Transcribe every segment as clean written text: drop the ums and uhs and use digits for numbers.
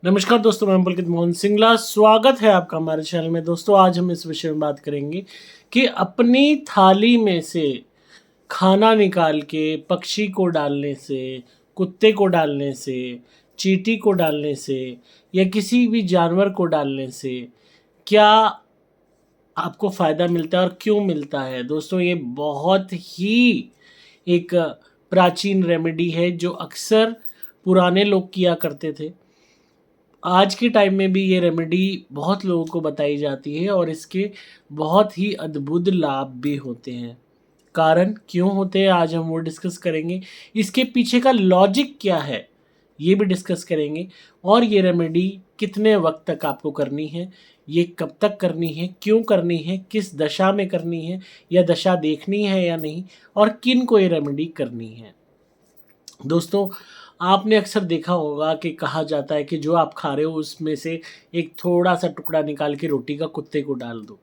नमस्कार दोस्तों, मैं पुलकित मोहन सिंगला। स्वागत है आपका हमारे चैनल में। दोस्तों, आज हम इस विषय में बात करेंगे कि अपनी थाली में से खाना निकाल के पक्षी को डालने से, कुत्ते को डालने से, चींटी को डालने से या किसी भी जानवर को डालने से क्या आपको फ़ायदा मिलता है और क्यों मिलता है। दोस्तों, ये बहुत ही एक प्राचीन रेमेडी है जो अक्सर पुराने लोग किया करते थे। आज के टाइम में भी ये रेमेडी बहुत लोगों को बताई जाती है और इसके बहुत ही अद्भुत लाभ भी होते हैं। कारण क्यों होते हैं, आज हम वो डिस्कस करेंगे। इसके पीछे का लॉजिक क्या है, ये भी डिस्कस करेंगे। और ये रेमेडी कितने वक्त तक आपको करनी है, ये कब तक करनी है, क्यों करनी है, किस दशा में करनी है, या दशा देखनी है या नहीं, और किन को ये रेमेडी करनी है। दोस्तों, आपने अक्सर देखा होगा कि कहा जाता है कि जो आप खा रहे हो उसमें से एक थोड़ा सा टुकड़ा निकाल के रोटी का कुत्ते को डाल दो,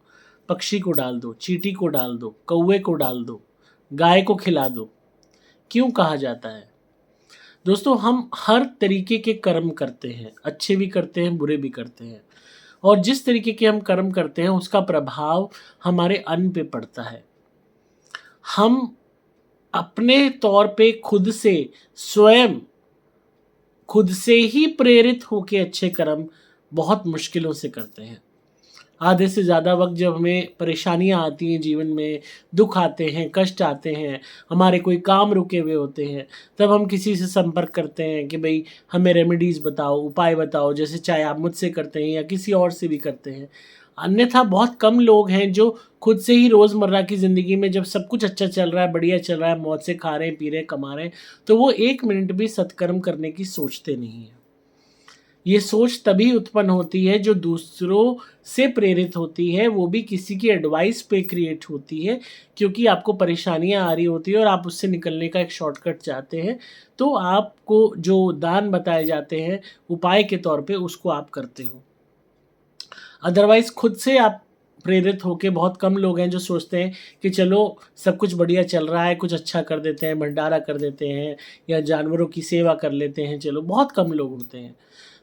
पक्षी को डाल दो, चींटी को डाल दो, कौवे को डाल दो, गाय को खिला दो। क्यों कहा जाता है? दोस्तों, हम हर तरीके के कर्म करते हैं, अच्छे भी करते हैं, बुरे भी करते हैं। और जिस तरीके के हम कर्म करते हैं उसका प्रभाव हमारे अन्न पे पड़ता है। हम अपने तौर पे स्वयं खुद से ही प्रेरित होके अच्छे कर्म बहुत मुश्किलों से करते हैं। आधे से ज़्यादा वक्त जब हमें परेशानियां आती हैं, जीवन में दुख आते हैं, कष्ट आते हैं, हमारे कोई काम रुके हुए होते हैं, तब हम किसी से संपर्क करते हैं कि भाई हमें रेमेडीज़ बताओ, उपाय बताओ। जैसे चाहे आप मुझसे करते हैं या किसी और से भी करते हैं। अन्यथा बहुत कम लोग हैं जो खुद से ही रोज़मर्रा की ज़िंदगी में, जब सब कुछ अच्छा चल रहा है, बढ़िया चल रहा है, मौज से खा रहे हैं, पी रहे हैं, कमा रहे हैं, तो वो एक मिनट भी सत्कर्म करने की सोचते नहीं हैं। ये सोच तभी उत्पन्न होती है जो दूसरों से प्रेरित होती है, वो भी किसी की एडवाइस पे क्रिएट होती है, क्योंकि आपको परेशानियां आ रही होती है और आप उससे निकलने का एक शॉर्टकट चाहते हैं। तो आपको जो दान बताए जाते हैं उपाय के तौर पे, उसको आप करते हो। अदरवाइज खुद से आप प्रेरित होके, बहुत कम लोग हैं जो सोचते हैं कि चलो सब कुछ बढ़िया चल रहा है, कुछ अच्छा कर देते हैं, भंडारा कर देते हैं या जानवरों की सेवा कर लेते हैं। चलो, बहुत कम लोग होते हैं।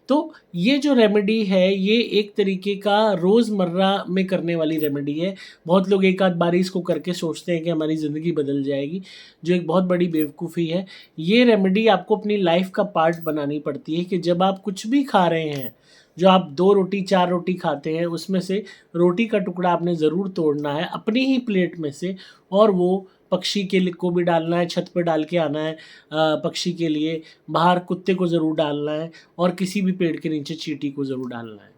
तो ये जो रेमेडी है, ये एक तरीके का रोज़मर्रा में करने वाली रेमेडी है। बहुत लोग एक आध बारी इसको करके सोचते हैं कि हमारी ज़िंदगी बदल जाएगी, जो एक बहुत बड़ी बेवकूफ़ी है। ये रेमेडी आपको अपनी लाइफ का पार्ट बनानी पड़ती है कि जब आप कुछ भी खा रहे हैं, जो आप 2 रोटी 4 रोटी खाते हैं, उसमें से रोटी का टुकड़ा आपने ज़रूर तोड़ना है अपनी ही प्लेट में से, और वो पक्षी के लिए को भी डालना है, छत पे डाल के आना है, पक्षी के लिए बाहर कुत्ते को ज़रूर डालना है, और किसी भी पेड़ के नीचे चींटी को ज़रूर डालना है।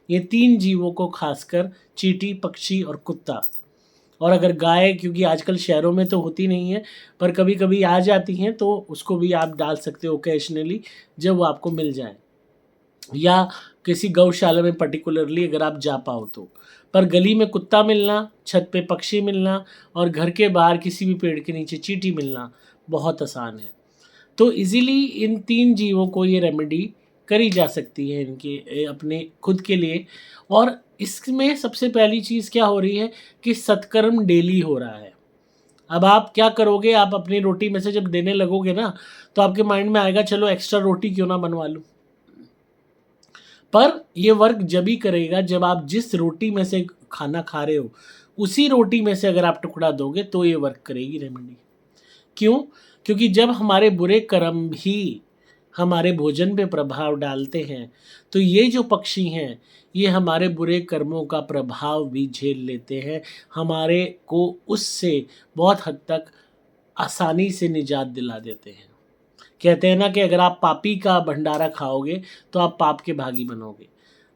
ये 3 जीवों को, खासकर चींटी, पक्षी और कुत्ता। और अगर गाय, क्योंकि आजकल शहरों में तो होती नहीं है पर कभी-कभी आ जाती हैं, तो उसको भी आप डाल सकते हो ओकेजनली, जब वो आपको मिल जाए, या किसी गौशाला में पर्टिकुलरली अगर आप जा पाओ तो। पर गली में कुत्ता मिलना, छत पे पक्षी मिलना और घर के बाहर किसी भी पेड़ के नीचे चींटी मिलना बहुत आसान है। तो इजीली इन 3 जीवों को ये रेमेडी करी जा सकती है, इनके अपने खुद के लिए। और इसमें सबसे पहली चीज़ क्या हो रही है कि सत्कर्म डेली हो रहा है। अब आप क्या करोगे, आप अपनी रोटी में से जब देने लगोगे ना, तो आपके माइंड में आएगा चलो एक्स्ट्रा रोटी क्यों ना बनवा लूँ। पर ये वर्क जब ही करेगा जब आप जिस रोटी में से खाना खा रहे हो, उसी रोटी में से अगर आप टुकड़ा दोगे तो ये वर्क करेगी रेमेडी। क्यों? क्योंकि जब हमारे बुरे कर्म भी हमारे भोजन पे प्रभाव डालते हैं, तो ये जो पक्षी हैं, ये हमारे बुरे कर्मों का प्रभाव भी झेल लेते हैं, हमारे को उससे बहुत हद तक आसानी से निजात दिला देते हैं। कहते हैं ना कि अगर आप पापी का भंडारा खाओगे तो आप पाप के भागी बनोगे।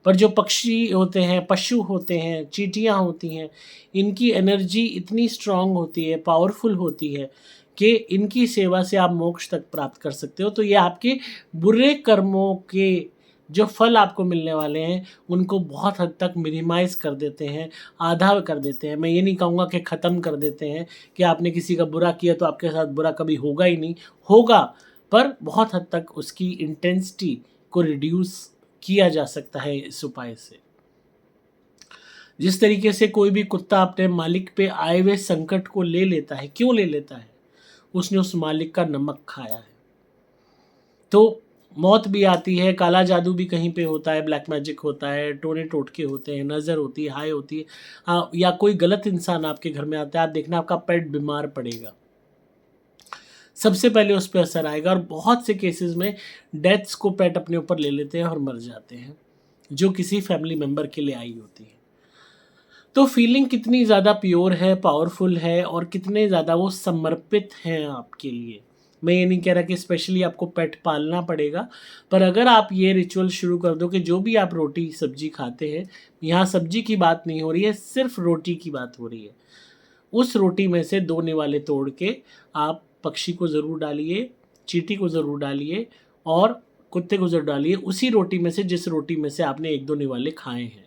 पर जो पक्षी होते हैं, पशु होते हैं, चींटियाँ होती हैं, इनकी एनर्जी इतनी स्ट्रांग होती है, पावरफुल होती है कि इनकी सेवा से आप मोक्ष तक प्राप्त कर सकते हो। तो ये आपके बुरे कर्मों के जो फल आपको मिलने वाले हैं, उनको बहुत हद तक मिनिमाइज़ कर देते हैं, आधा कर देते हैं। मैं ये नहीं कहूँगा कि ख़त्म कर देते हैं, कि आपने किसी का बुरा किया तो आपके साथ बुरा कभी होगा ही नहीं, होगा, पर बहुत हद तक उसकी इंटेंसिटी को रिड्यूस किया जा सकता है इस उपाय से। जिस तरीके से कोई भी कुत्ता अपने मालिक पे आए हुए संकट को ले लेता है, क्यों ले लेता है? उसने उस मालिक का नमक खाया है। तो मौत भी आती है, काला जादू भी कहीं पे होता है, ब्लैक मैजिक होता है, टोने टोटके होते हैं, नज़र होती है, हाय होती है। या कोई गलत इंसान आपके घर में आता है, आप देखना आपका पेट बीमार पड़ेगा, सबसे पहले उस पे असर आएगा। और बहुत से केसेस में डेथ्स को पेट अपने ऊपर ले लेते हैं और मर जाते हैं, जो किसी फैमिली मेंबर के लिए आई होती है। तो फीलिंग कितनी ज़्यादा प्योर है, पावरफुल है, और कितने ज़्यादा वो समर्पित हैं आपके लिए। मैं ये नहीं कह रहा कि स्पेशली आपको पेट पालना पड़ेगा, पर अगर आप ये रिचुअल शुरू कर दो कि जो भी आप रोटी सब्जी खाते हैं, यहाँ सब्जी की बात नहीं हो रही है, सिर्फ रोटी की बात हो रही है, उस रोटी में से 2 निवाले तोड़ के आप पक्षी को ज़रूर डालिए, चींटी को ज़रूर डालिए और कुत्ते को ज़रूर डालिए, उसी रोटी में से जिस रोटी में से आपने 1-2 निवाले खाए हैं।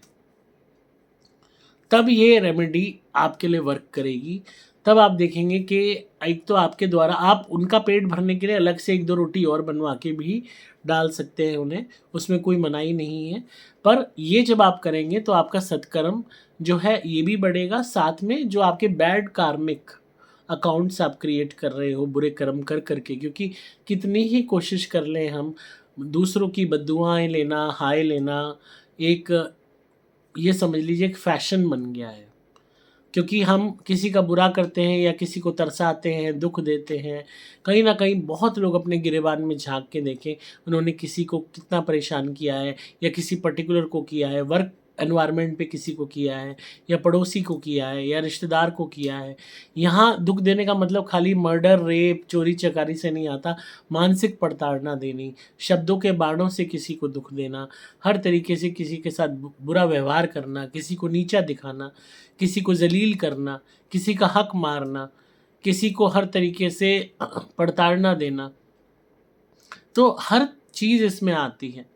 तब ये रेमेडी आपके लिए वर्क करेगी। तब आप देखेंगे कि एक तो आपके द्वारा आप उनका पेट भरने के लिए अलग से 1-2 रोटी और बनवा के भी डाल सकते हैं उन्हें, उसमें कोई मनाही नहीं है। पर ये जब आप करेंगे तो आपका सत्कर्म जो है ये भी बढ़ेगा, साथ में जो आपके बैड कार्मिक अकाउंट्स आप क्रिएट कर रहे हो बुरे कर्म कर के, क्योंकि कितनी ही कोशिश कर लें हम, दूसरों की बद्दुआएँ लेना, हाय लेना, एक ये समझ लीजिए एक फ़ैशन बन गया है। क्योंकि हम किसी का बुरा करते हैं या किसी को तरसाते हैं, दुःख देते हैं, कहीं न कहीं बहुत लोग अपने गिरेबान में झाँक के देखें, उन्होंने किसी को कितना परेशान किया है या किसी पर्टिकुलर को किया है, वर्क एनवायरनमेंट पे किसी को किया है या पड़ोसी को किया है या रिश्तेदार को किया है। यहाँ दुःख देने का मतलब खाली मर्डर, रेप, चोरी-चकारी से नहीं आता, मानसिक प्रताड़ना देनी, शब्दों के बाणों से किसी को दुःख देना, हर तरीके से किसी के साथ बुरा व्यवहार करना, किसी को नीचा दिखाना, किसी को ज़लील करना, किसी का हक मारना, किसी को हर तरीके से प्रताड़ना देना, तो हर चीज़ इसमें आती है।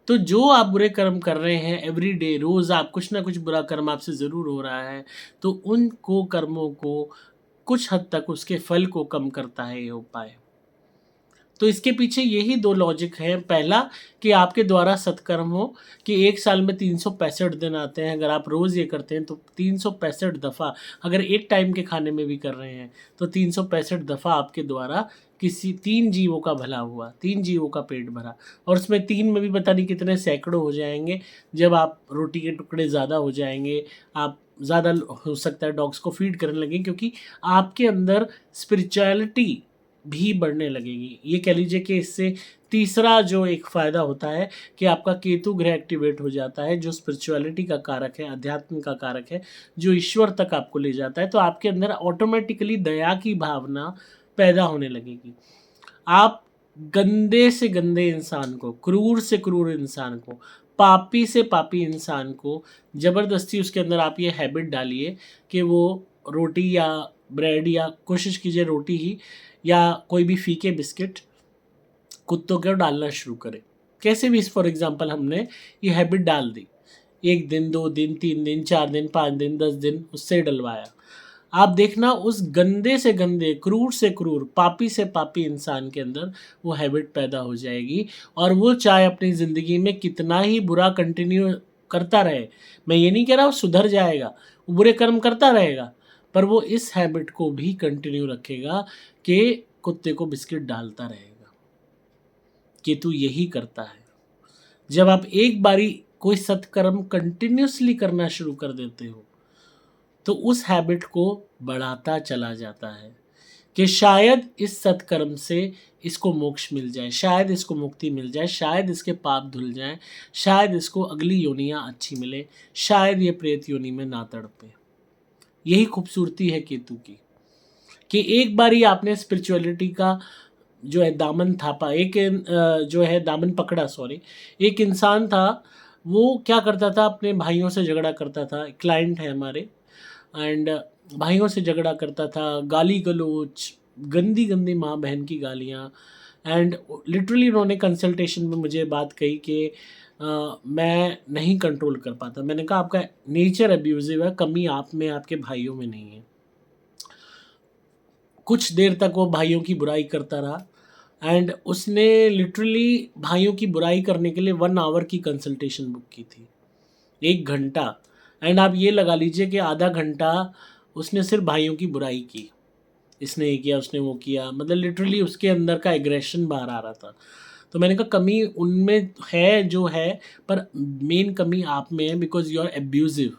तो जो आप बुरे कर्म कर रहे हैं एवरी डे, रोज़ आप कुछ ना कुछ बुरा कर्म आपसे ज़रूर हो रहा है, तो उनको कर्मों को कुछ हद तक उसके फल को कम करता है ये उपाय। तो इसके पीछे यही 2 लॉजिक हैं। पहला कि आपके द्वारा सत्कर्म हो, कि 1 साल में 365 दिन आते हैं, अगर आप रोज़ ये करते हैं तो 365 दफ़ा, अगर एक टाइम के खाने में भी कर रहे हैं, तो 365 दफ़ा आपके द्वारा किसी 3 जीवों का भला हुआ, 3 जीवों का पेट भरा। और उसमें 3 में भी पता नहीं कितने सैकड़ों हो जाएँगे, जब आप रोटी के टुकड़े ज़्यादा हो जाएँगे, आप ज़्यादा हो सकता है डॉग्स को फ़ीड करने लगें, क्योंकि आपके अंदर स्पिरिचुअलिटी भी बढ़ने लगेगी। ये कह लीजिए कि इससे तीसरा जो एक फ़ायदा होता है कि आपका केतु ग्रह एक्टिवेट हो जाता है, जो स्पिरिचुअलिटी का कारक है, अध्यात्म का कारक है, जो ईश्वर तक आपको ले जाता है। तो आपके अंदर ऑटोमेटिकली दया की भावना पैदा होने लगेगी। आप गंदे से गंदे इंसान को, क्रूर से क्रूर इंसान को, पापी से पापी इंसान को ज़बरदस्ती उसके अंदर आप ये हैबिट डालिए कि वो रोटी या ब्रेड, या कोशिश कीजिए रोटी ही, या कोई भी फीके बिस्किट कुत्तों को डालना शुरू करे। कैसे भी, फॉर एग्ज़ाम्पल हमने ये हैबिट डाल दी, 1 दिन, 2 दिन, 3 दिन, 4 दिन, 5 दिन, 10 दिन उससे डलवाया। आप देखना उस गंदे से गंदे, क्रूर से क्रूर, पापी से पापी इंसान के अंदर वो हैबिट पैदा हो जाएगी, और वो चाहे अपनी ज़िंदगी में कितना ही बुरा कंटिन्यू करता रहे, मैं ये नहीं कह रहा वो सुधर जाएगा, वो बुरे कर्म करता रहेगा, पर वो इस हैबिट को भी कंटिन्यू रखेगा कि कुत्ते को बिस्किट डालता रहेगा। केतु यही करता है। जब आप एक बारी कोई सत्कर्म कंटिन्यूअसली करना शुरू कर देते हो, तो उस हैबिट को बढ़ाता चला जाता है कि शायद इस सत्कर्म से इसको मोक्ष मिल जाए, शायद इसको मुक्ति मिल जाए, शायद इसके पाप धुल जाएं, शायद इसको अगली योनियाँ अच्छी मिले, शायद ये प्रेत योनि में ना तड़पे। यही खूबसूरती है केतु की, कि एक बारी आपने स्पिरिचुअलिटी का जो है दामन थापा, जो है दामन पकड़ा, सॉरी, एक इंसान था, वो क्या करता था, अपने भाइयों से झगड़ा करता था, क्लाइंट है हमारे, एंड भाइयों से झगड़ा करता था, गाली गलौज, गंदी गंदी माँ बहन की गालियाँ, एंड लिटरली उन्होंने कंसल्टेशन में मुझे बात कही कि मैं नहीं कंट्रोल कर पाता। मैंने कहा आपका नेचर अब्यूजिव है, कमी आप में, आपके भाइयों में नहीं है। कुछ देर तक वो भाइयों की बुराई करता रहा, एंड उसने लिटरली भाइयों की बुराई करने के लिए 1 आवर की कंसल्टेशन बुक की थी, 1 घंटा। एंड आप ये लगा लीजिए कि आधा घंटा उसने सिर्फ भाइयों की बुराई की, इसने ये किया, उसने वो किया, मतलब लिटरली उसके अंदर का एग्रेशन बाहर आ रहा था। तो मैंने कहा कमी उनमें है जो है, पर मेन कमी आप में है, बिकॉज यू आर एब्यूजिव।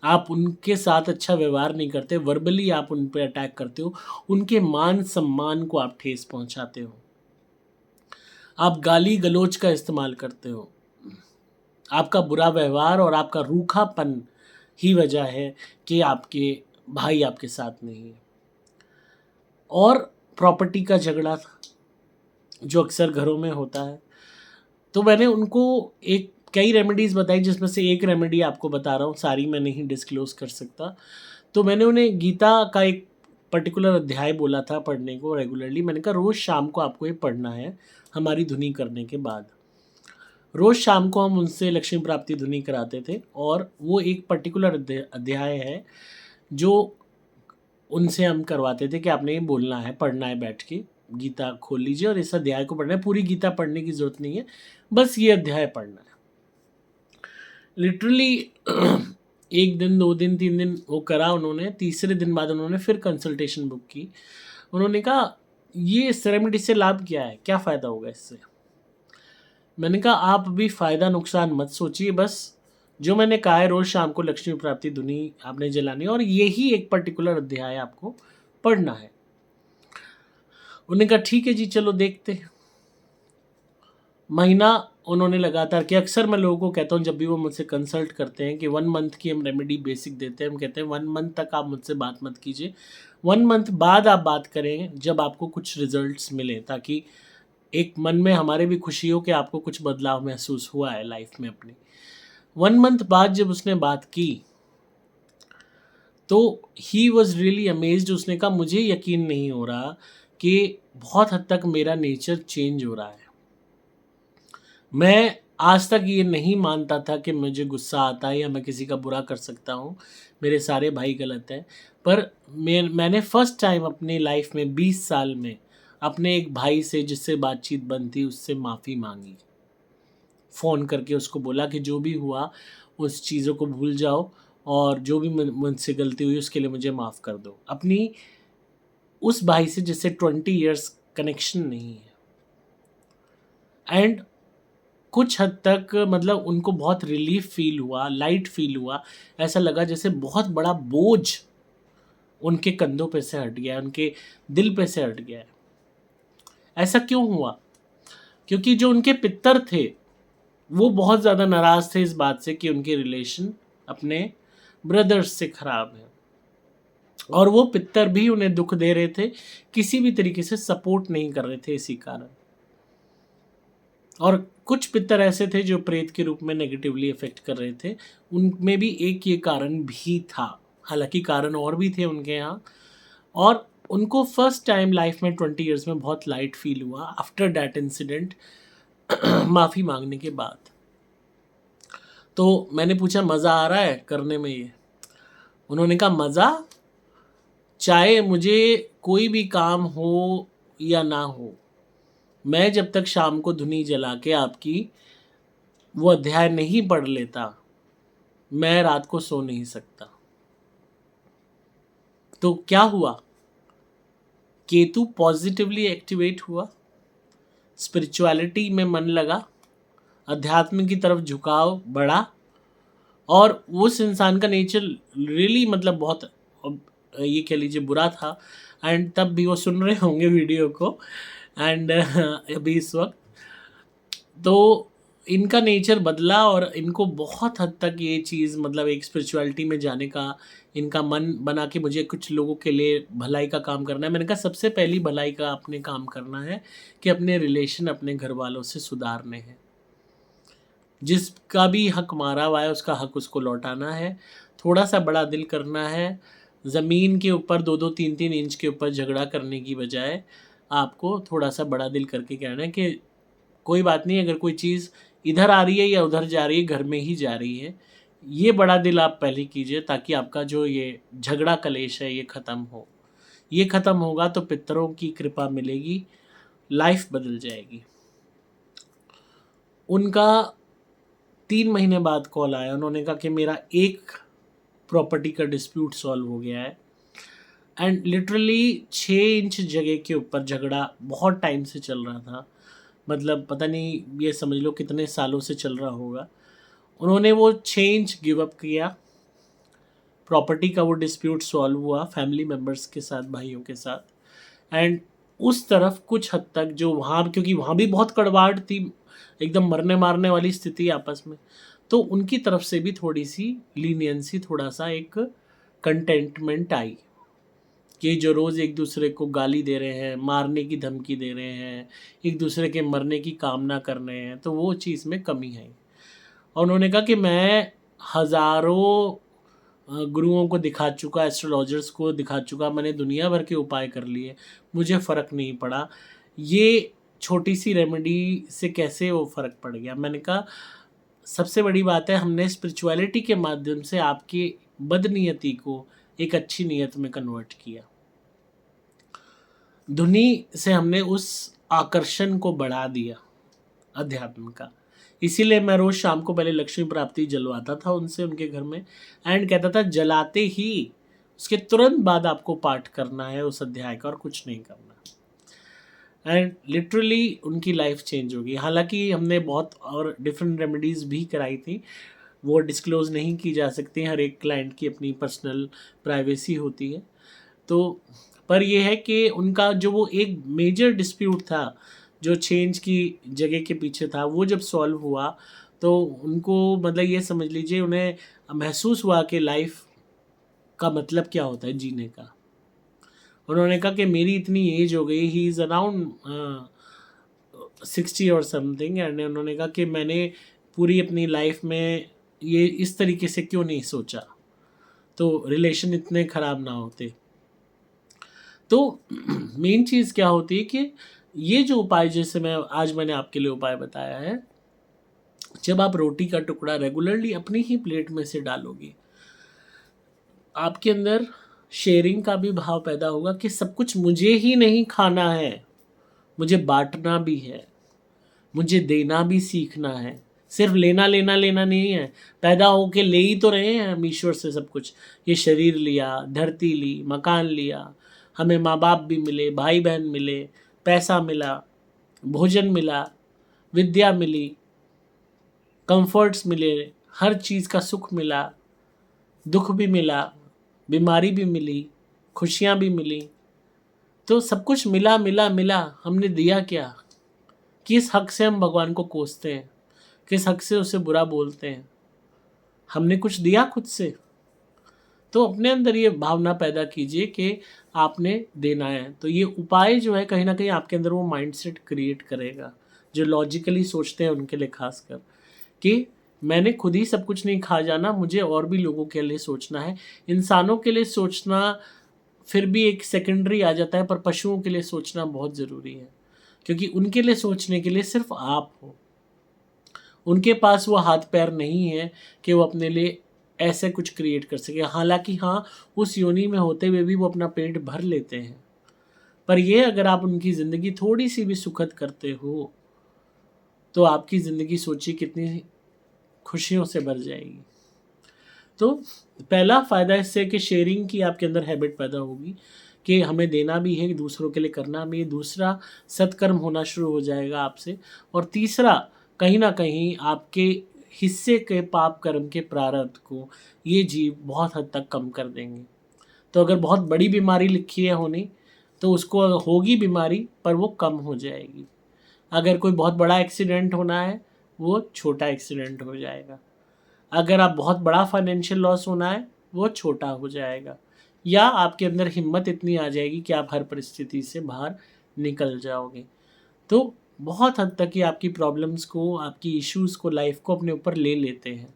आप उनके साथ अच्छा व्यवहार नहीं करते, वर्बली आप उन पे अटैक करते हो, उनके मान सम्मान को आप ठेस पहुंचाते हो, आप गाली गलौज का इस्तेमाल करते हो। आपका बुरा व्यवहार और आपका रूखापन ही वजह है कि आपके भाई आपके साथ नहीं है। और प्रॉपर्टी का झगड़ा था जो अक्सर घरों में होता है। तो मैंने उनको एक कई रेमेडीज़ बताई, जिसमें से एक रेमेडी आपको बता रहा हूँ, सारी मैं नहीं डिस्क्लोज कर सकता। तो मैंने उन्हें गीता का एक पर्टिकुलर अध्याय बोला था पढ़ने को रेगुलरली। मैंने कहा रोज़ शाम को आपको ये पढ़ना है हमारी धुनी करने के बाद। रोज़ शाम को हम उनसे लक्ष्मी प्राप्ति धुनी कराते थे, और वो एक पर्टिकुलर अध्याय है जो उनसे हम करवाते थे कि आपने ये बोलना है, पढ़ना है, बैठ के गीता खोल लीजिए और इस अध्याय को पढ़ना है। पूरी गीता पढ़ने की ज़रूरत नहीं है, बस ये अध्याय पढ़ना है। लिटरली 1 दिन, 2 दिन, 3 दिन वो करा उन्होंने। तीसरे दिन बाद उन्होंने फिर कंसल्टेशन बुक की। उन्होंने कहा ये इस रेमेडी से लाभ क्या है, क्या फ़ायदा होगा इससे? मैंने कहा आप भी फ़ायदा नुकसान मत सोचिए, बस जो मैंने कहा है रोज़ शाम को लक्ष्मी प्राप्ति धुनी आपने जलानी है, और यही एक पर्टिकुलर अध्याय आपको पढ़ना है। उन्होंने कहा ठीक है जी, चलो देखते हैं। महीना उन्होंने लगातार किया। अक्सर मैं लोगों को कहता हूँ जब भी वो मुझसे कंसल्ट करते हैं कि 1 मंथ की हम रेमेडी बेसिक देते हैं। हम कहते हैं 1 मंथ तक आप मुझसे बात मत कीजिए, 1 मंथ बाद आप बात करें जब आपको कुछ रिजल्ट्स मिलें, ताकि एक मन में हमारे भी खुशी हो कि आपको कुछ बदलाव महसूस हुआ है लाइफ में अपनी। 1 मंथ बाद जब उसने बात की तो ही वॉज रियली अमेज्ड। उसने कहा मुझे यकीन नहीं हो रहा कि बहुत हद तक मेरा नेचर चेंज हो रहा है। मैं आज तक ये नहीं मानता था कि मुझे गुस्सा आता है या मैं किसी का बुरा कर सकता हूँ, मेरे सारे भाई गलत हैं। पर मैंने फ़र्स्ट टाइम अपनी लाइफ में 20 साल में अपने एक भाई से जिससे बातचीत बंद थी उससे माफ़ी मांगी। फ़ोन करके उसको बोला कि जो भी हुआ उस चीज़ों को भूल जाओ, और जो भी मुझसे गलती हुई उसके लिए मुझे माफ़ कर दो। अपनी उस भाई से जिससे 20 इयर्स कनेक्शन नहीं है। एंड कुछ हद तक मतलब उनको बहुत रिलीफ फील हुआ, लाइट फील हुआ। ऐसा लगा जैसे बहुत बड़ा बोझ उनके कंधों पे से हट गया है, उनके दिल पे से हट गया है। ऐसा क्यों हुआ? क्योंकि जो उनके पितर थे वो बहुत ज़्यादा नाराज़ थे इस बात से कि उनके रिलेशन अपने ब्रदर्स से ख़राब है, और वो पितर भी उन्हें दुख दे रहे थे, किसी भी तरीके से सपोर्ट नहीं कर रहे थे इसी कारण। और कुछ पितर ऐसे थे जो प्रेत के रूप में नेगेटिवली इफेक्ट कर रहे थे, उनमें भी एक ये कारण भी था। हालांकि कारण और भी थे उनके यहाँ। और उनको फर्स्ट टाइम लाइफ में 20 इयर्स में बहुत लाइट फील हुआ आफ्टर दैट इंसिडेंट, माफ़ी मांगने के बाद। तो मैंने पूछा मज़ा आ रहा है करने में ये? उन्होंने कहा मज़ा, चाहे मुझे कोई भी काम हो या ना हो, मैं जब तक शाम को धुनी जला के आपकी वो अध्याय नहीं पढ़ लेता, मैं रात को सो नहीं सकता। तो क्या हुआ? केतु पॉजिटिवली एक्टिवेट हुआ, स्पिरिचुअलिटी में मन लगा, अध्यात्म की तरफ झुकाव बढ़ा, और उस इंसान का नेचर रियली मतलब बहुत ये कह लीजिए बुरा था। एंड तब भी वो सुन रहे होंगे वीडियो को, एंड अभी इस वक्त तो इनका नेचर बदला, और इनको बहुत हद तक ये चीज़ मतलब एक स्पिरिचुअलिटी में जाने का इनका मन बना कि मुझे कुछ लोगों के लिए भलाई का काम करना है। मैंने कहा सबसे पहली भलाई का आपने काम करना है कि अपने रिलेशन अपने घर वालों से सुधारने हैं। जिसका भी हक मारा हुआ है उसका हक उसको लौटाना है। थोड़ा सा बड़ा दिल करना है। ज़मीन के ऊपर 2-2, 3-3 इंच के ऊपर झगड़ा करने की बजाय आपको थोड़ा सा बड़ा दिल करके कहना है कि कोई बात नहीं, अगर कोई चीज़ इधर आ रही है या उधर जा रही है, घर में ही जा रही है। ये बड़ा दिल आप पहले कीजिए ताकि आपका जो ये झगड़ा कलेश है ये ख़त्म हो। ये ख़त्म होगा तो पितरों की कृपा मिलेगी, लाइफ बदल जाएगी। उनका 3 महीने बाद कॉल आया। उन्होंने कहा कि मेरा एक प्रॉपर्टी का डिस्प्यूट सॉल्व हो गया है। एंड लिटरली 6 इंच जगह के ऊपर झगड़ा बहुत टाइम से चल रहा था। मतलब पता नहीं, ये समझ लो कितने सालों से चल रहा होगा। उन्होंने वो चेंज गिव अप किया, प्रॉपर्टी का वो डिस्प्यूट सॉल्व हुआ फैमिली मेम्बर्स के साथ, भाइयों के साथ। एंड उस तरफ कुछ हद तक जो वहाँ, क्योंकि वहाँ भी बहुत कड़वाहट थी, एकदम मरने मारने वाली स्थिति आपस में, तो उनकी तरफ से भी थोड़ी सी लीनियंसी, थोड़ा सा एक कंटेंटमेंट आई कि जो रोज़ एक दूसरे को गाली दे रहे हैं, मारने की धमकी दे रहे हैं, एक दूसरे के मरने की कामना कर रहे हैं, तो वो चीज़ में कमी आई। और उन्होंने कहा कि मैं हज़ारों गुरुओं को दिखा चुका, एस्ट्रोलॉजर्स को दिखा चुका, मैंने दुनिया भर के उपाय कर लिए, मुझे फ़र्क नहीं पड़ा। ये छोटी सी रेमेडी से कैसे वो फ़र्क पड़ गया? मैंने कहा सबसे बड़ी बात है, हमने स्पिरिचुअलिटी के माध्यम से आपकी बदनीयती को एक अच्छी नीयत में कन्वर्ट किया। धुनी से हमने उस आकर्षण को बढ़ा दिया अध्यात्म का। इसीलिए मैं रोज़ शाम को पहले लक्ष्मी प्राप्ति जलवाता था उनसे, उनके घर में, एंड कहता था जलाते ही उसके तुरंत बाद आपको पाठ करना है उस अध्याय का और कुछ नहीं करना। एंड लिटरली उनकी लाइफ चेंज हो गई। हालांकि हमने बहुत और डिफरेंट रेमेडीज़ भी कराई थी, वो डिस्क्लोज़ नहीं की जा सकती, हर एक क्लाइंट की अपनी पर्सनल प्राइवेसी होती है। तो पर यह है कि उनका जो वो एक मेजर डिस्प्यूट था जो चेंज की जगह के पीछे था, वो जब सॉल्व हुआ तो उनको, मतलब ये समझ लीजिए, उन्हें महसूस हुआ कि लाइफ का मतलब क्या होता है जीने का। उन्होंने कहा कि मेरी इतनी एज हो गई, ही इज़ अराउंड 60 और समथिंग, एंड उन्होंने कहा कि मैंने पूरी अपनी लाइफ में ये इस तरीके से क्यों नहीं सोचा, तो रिलेशन इतने ख़राब ना होते। तो मेन चीज़ क्या होती है कि ये जो उपाय, जैसे मैंने आपके लिए उपाय बताया है, जब आप रोटी का टुकड़ा रेगुलरली अपनी ही प्लेट में से डालोगे, आपके अंदर शेयरिंग का भी भाव पैदा होगा कि सब कुछ मुझे ही नहीं खाना है, मुझे बांटना भी है, मुझे देना भी सीखना है। सिर्फ लेना लेना लेना नहीं है, पैदा होके ले ही तो रहे हैं हम ईश्वर से सब कुछ। ये शरीर लिया, धरती ली, मकान लिया, हमें माँ बाप भी मिले, भाई बहन मिले, पैसा मिला, भोजन मिला, विद्या मिली, कंफर्ट्स मिले, हर चीज़ का सुख मिला, दुख भी मिला, बीमारी भी मिली, खुशियाँ भी मिली। तो सब कुछ मिला मिला मिला, हमने दिया क्या? किस हक से हम भगवान को कोसते हैं, किस हक से उसे बुरा बोलते हैं? हमने कुछ दिया खुद से? तो अपने अंदर ये भावना पैदा कीजिए कि आपने देना है। तो ये उपाय जो है कहीं ना कहीं आपके अंदर वो माइंडसेट क्रिएट करेगा, जो लॉजिकली सोचते हैं उनके लिए खासकर, कि मैंने खुद ही सब कुछ नहीं खा जाना, मुझे और भी लोगों के लिए सोचना है। इंसानों के लिए सोचना फिर भी एक सेकेंडरी आ जाता है, पर पशुओं के लिए सोचना बहुत ज़रूरी है, क्योंकि उनके लिए सोचने के लिए सिर्फ आप हो। उनके पास वो हाथ पैर नहीं है कि वो अपने लिए ऐसे कुछ क्रिएट कर सके। हालांकि हाँ, उस योनि में होते हुए भी वो अपना पेट भर लेते हैं, पर ये अगर आप उनकी ज़िंदगी थोड़ी सी भी सुखद करते हो तो आपकी ज़िंदगी सोचिए कितनी खुशियों से भर जाएगी। तो पहला फ़ायदा इससे है कि शेयरिंग की आपके अंदर हैबिट पैदा होगी कि हमें देना भी है, दूसरों के लिए करना भी है। दूसरा, सत्कर्म होना शुरू हो जाएगा आपसे। और तीसरा, कहीं ना कहीं आपके हिस्से के पाप कर्म के प्रारब्ध को ये जीव बहुत हद तक कम कर देंगे। तो अगर बहुत बड़ी बीमारी लिखी है होनी, तो उसको होगी बीमारी पर वो कम हो जाएगी। अगर कोई बहुत बड़ा एक्सीडेंट होना है, वो छोटा एक्सीडेंट हो जाएगा। अगर आप बहुत बड़ा फाइनेंशियल लॉस होना है, वो छोटा हो जाएगा। या आपके अंदर हिम्मत इतनी आ जाएगी कि आप हर परिस्थिति से बाहर निकल जाओगे। तो बहुत हद तक ये आपकी प्रॉब्लम्स को, आपकी इश्यूज़ को, लाइफ को अपने ऊपर ले लेते हैं।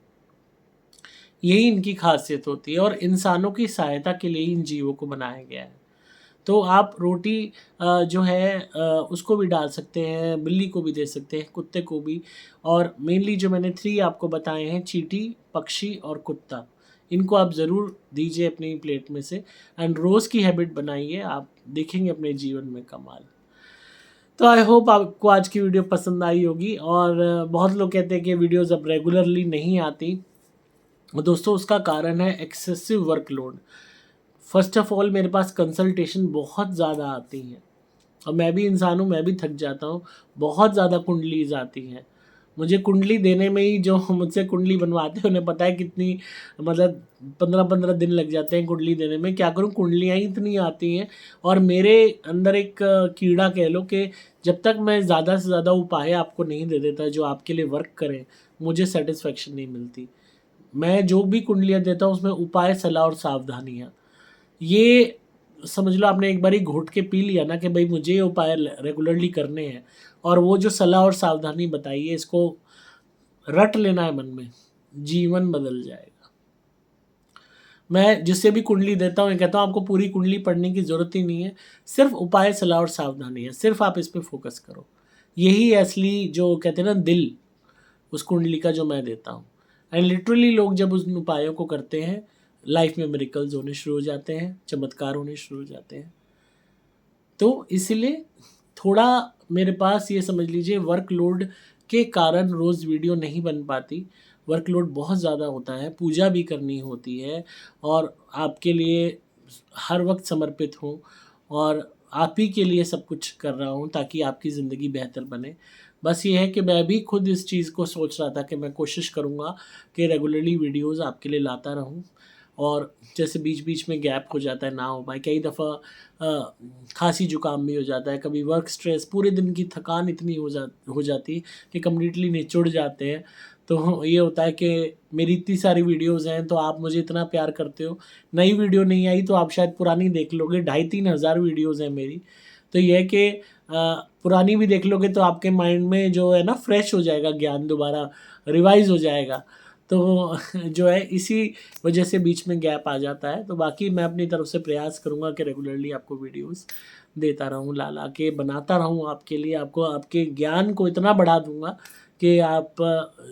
यही इनकी खासियत होती है, और इंसानों की सहायता के लिए इन जीवों को बनाया गया है। तो आप रोटी जो है उसको भी डाल सकते हैं, बिल्ली को भी दे सकते हैं, कुत्ते को भी। और मेनली जो मैंने 3 आपको बताए हैं, चींटी, पक्षी और कुत्ता, इनको आप ज़रूर दीजिए अपनी प्लेट में से। एंड रोज़ की हैबिट बनाइए, आप देखेंगे अपने जीवन में कमाल। तो आई होप आपको आज की वीडियो पसंद आई होगी। और बहुत लोग कहते हैं कि वीडियोज़ अब रेगुलरली नहीं आती। दोस्तों, उसका कारण है excessive workload. First of all, मेरे पास कंसल्टेशन बहुत ज़्यादा आती हैं, और मैं भी इंसान हूँ, मैं भी थक जाता हूँ। बहुत ज़्यादा कुंडलीज़ आती हैं। मुझे कुंडली देने में ही जो मुझसे कुंडली बनवाते हैं उन्हें पता है कितनी मतलब 15-15 दिन लग जाते हैं कुंडली देने में। क्या करूँ, कुंडलियाँ ही इतनी आती हैं और मेरे अंदर एक कीड़ा कह लो कि जब तक मैं ज़्यादा से ज़्यादा उपाय आपको नहीं दे देता जो आपके लिए वर्क करें, मुझे सैटिस्फैक्शन नहीं मिलती। मैं जो भी कुंडलियाँ देता हूँ उसमें उपाय, सलाह और सावधानियाँ, ये समझ लो आपने एक बारी घोट के पी लिया ना कि भाई मुझे ये उपाय रेगुलरली करने हैं और वो जो सलाह और सावधानी बताई है इसको रट लेना है मन में, जीवन बदल जाएगा। मैं जिससे भी कुंडली देता हूँ ये कहता हूँ आपको पूरी कुंडली पढ़ने की ज़रूरत ही नहीं है, सिर्फ उपाय, सलाह और सावधानी है, सिर्फ आप इस पे फोकस करो। यही असली जो कहते हैं ना दिल उस कुंडली का जो मैं देता हूँ। एंड लिटरली लोग जब उन उपायों को करते हैं लाइफ में मिरेकल्स होने शुरू हो जाते हैं, चमत्कार होने शुरू हो जाते हैं। तो इसलिए थोड़ा मेरे पास ये समझ लीजिए वर्कलोड के कारण रोज़ वीडियो नहीं बन पाती। वर्कलोड बहुत ज़्यादा होता है, पूजा भी करनी होती है और आपके लिए हर वक्त समर्पित हूँ और आप ही के लिए सब कुछ कर रहा हूँ ताकि आपकी ज़िंदगी बेहतर बने। बस ये है कि मैं भी खुद इस चीज़ को सोच रहा था कि मैं कोशिश करूँगा कि रेगुलरली वीडियोज़ आपके लिए लाता रहूँ और जैसे बीच-बीच में गैप हो जाता है ना हो पाए, कई दफ़ा खाँसी जुकाम भी हो जाता है, कभी वर्क स्ट्रेस, पूरे दिन की थकान इतनी हो जाती है कि कंप्लीटली निचुड़ जाते हैं। तो ये होता है कि मेरी इतनी सारी वीडियोज़ हैं तो आप मुझे इतना प्यार करते हो, नई वीडियो नहीं आई तो आप शायद पुरानी देख लोगे, 2500-3 हज़ार वीडियोज़ हैं मेरी। तो ये है कि पुरानी भी देख लोगे तो आपके माइंड में जो है ना फ्रेश हो जाएगा, ज्ञान दोबारा रिवाइज़ हो जाएगा। तो जो है इसी वजह से बीच में गैप आ जाता है। तो बाकी मैं अपनी तरफ से प्रयास करूँगा कि रेगुलरली आपको वीडियोज़ देता रहूँ, ला के बनाता रहूँ आपके लिए, आपको आपके ज्ञान को इतना बढ़ा दूँगा कि आप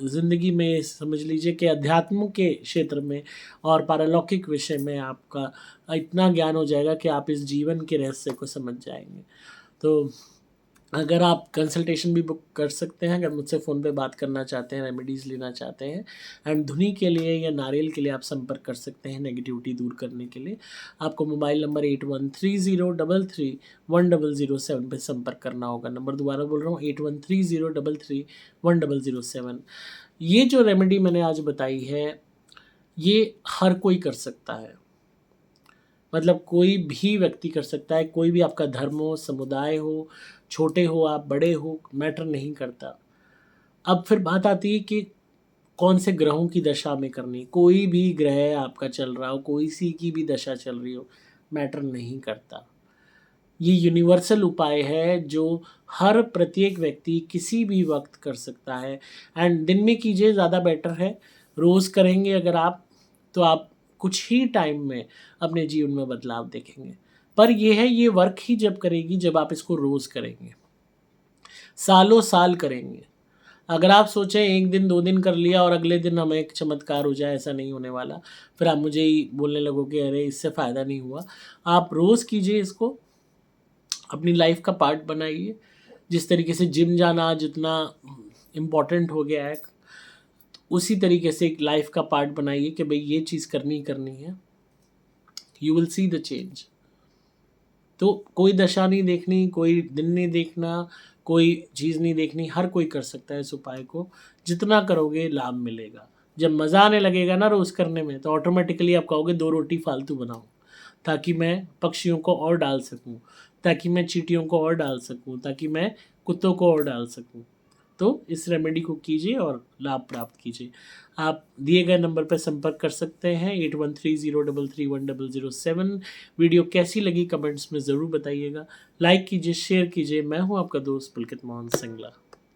ज़िंदगी में समझ लीजिए कि अध्यात्म के क्षेत्र में और पारलौकिक विषय में आपका इतना ज्ञान हो जाएगा कि आप इस जीवन के रहस्य को समझ जाएँगे। तो अगर आप कंसल्टेशन भी बुक कर सकते हैं, अगर मुझसे फ़ोन पे बात करना चाहते हैं, रेमेडीज़ लेना चाहते हैं एंड धुनी के लिए या नारियल के लिए आप संपर्क कर सकते हैं नेगेटिविटी दूर करने के लिए। आपको मोबाइल नंबर 8130331007 पे संपर्क करना होगा। नंबर दोबारा बोल रहा हूँ 8130331007। ये जो रेमेडी मैंने आज बताई है, ये हर कोई कर सकता है। मतलब कोई भी व्यक्ति कर सकता है, कोई भी आपका धर्म हो, समुदाय हो, छोटे हो आप, बड़े हो, मैटर नहीं करता। अब फिर बात आती है कि कौन से ग्रहों की दशा में करनी। कोई भी ग्रह आपका चल रहा हो, कोई सी की भी दशा चल रही हो, मैटर नहीं करता। ये यूनिवर्सल उपाय है जो हर प्रत्येक व्यक्ति किसी भी वक्त कर सकता है एंड दिन में कीजिए, ज़्यादा बेटर है। रोज़ करेंगे अगर आप तो आप कुछ ही टाइम में अपने जीवन में बदलाव देखेंगे। पर ये है, ये वर्क ही जब करेगी जब आप इसको रोज़ करेंगे, सालों साल करेंगे। अगर आप सोचें 1 दिन 2 दिन कर लिया और अगले दिन हमें एक चमत्कार हो जाए, ऐसा नहीं होने वाला। फिर आप मुझे ही बोलने लगोगे अरे इससे फ़ायदा नहीं हुआ। आप रोज़ कीजिए इसको, अपनी लाइफ का पार्ट बनाइए। जिस तरीके से जिम जाना जितना इम्पोर्टेंट हो गया है, उसी तरीके से एक लाइफ का पार्ट बनाइए कि भाई ये चीज़ करनी ही करनी है। You will see the change. तो कोई दशा नहीं देखनी, कोई दिन नहीं देखना, कोई चीज़ नहीं देखनी, हर कोई कर सकता है इस उपाय को। जितना करोगे लाभ मिलेगा। जब मज़ा आने लगेगा ना रोज़ करने में तो ऑटोमेटिकली आप कहोगे 2 रोटी फालतू बनाओ, ताकि मैं पक्षियों को और डाल सकूँ, ताकि मैं चींटियों को और डाल सकूँ, ताकि मैं कुत्तों को और डाल सकूँ। तो इस रेमेडी को कीजिए और लाभ प्राप्त कीजिए। आप दिए गए नंबर पर संपर्क कर सकते हैं 8130331007। वीडियो कैसी लगी कमेंट्स में ज़रूर बताइएगा। लाइक कीजिए, शेयर कीजिए। मैं हूँ आपका दोस्त पुलकित मोहन सिंगला।